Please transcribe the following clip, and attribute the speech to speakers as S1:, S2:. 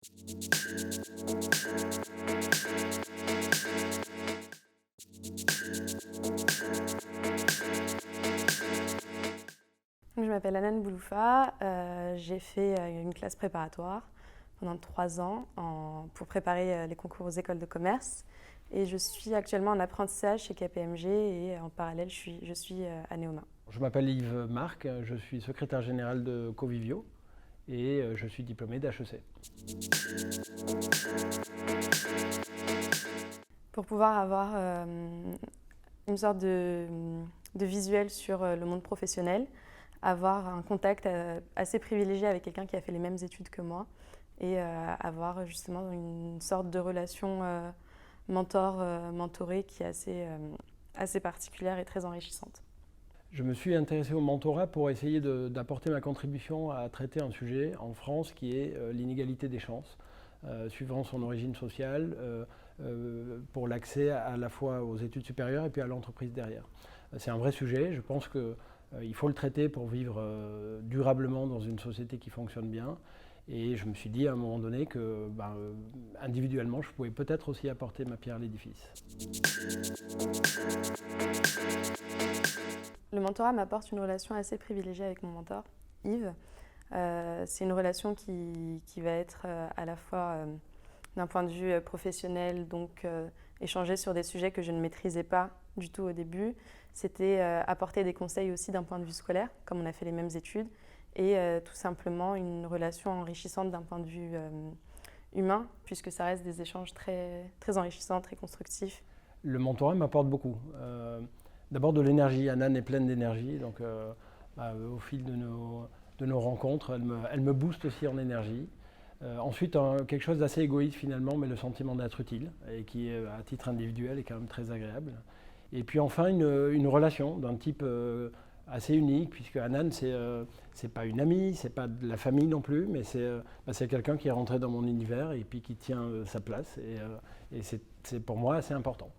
S1: Je m'appelle Hanan Bouloufa, j'ai fait une classe préparatoire pendant 3 ans pour préparer les concours aux écoles de commerce et je suis actuellement en apprentissage chez KPMG et en parallèle je suis à Neoma.
S2: Je m'appelle Yves Marc, je suis secrétaire général de Covivio et je suis diplômé d'HEC.
S1: Pour pouvoir avoir une sorte de visuel sur le monde professionnel, avoir un contact assez privilégié avec quelqu'un qui a fait les mêmes études que moi et avoir justement une sorte de relation mentor-mentoré qui est assez particulière et très enrichissante.
S2: Je me suis intéressé au mentorat pour essayer d'apporter ma contribution à traiter un sujet en France qui est l'inégalité des chances, suivant son origine sociale, pour l'accès à la fois aux études supérieures et puis à l'entreprise derrière. C'est un vrai sujet, je pense qu'il faut le traiter pour vivre durablement dans une société qui fonctionne bien. Et je me suis dit à un moment donné que individuellement, je pouvais peut-être aussi apporter ma pierre à l'édifice.
S1: Le mentorat m'apporte une relation assez privilégiée avec mon mentor, Yves. C'est une relation qui va être à la fois d'un point de vue professionnel, donc échanger sur des sujets que je ne maîtrisais pas du tout au début. C'était apporter des conseils aussi d'un point de vue scolaire, comme on a fait les mêmes études, et tout simplement une relation enrichissante d'un point de vue humain, puisque ça reste des échanges très, très enrichissants, très constructifs.
S2: Le mentorat m'apporte beaucoup. D'abord de l'énergie, Hanan est pleine d'énergie, donc au fil de nos rencontres, elle me booste aussi en énergie. Ensuite, quelque chose d'assez égoïste finalement, mais le sentiment d'être utile, et qui à titre individuel est quand même très agréable. Et puis enfin une relation d'un type assez unique, puisque Hanan c'est pas une amie, c'est pas de la famille non plus, mais c'est quelqu'un qui est rentré dans mon univers et puis qui tient sa place, et c'est pour moi assez important.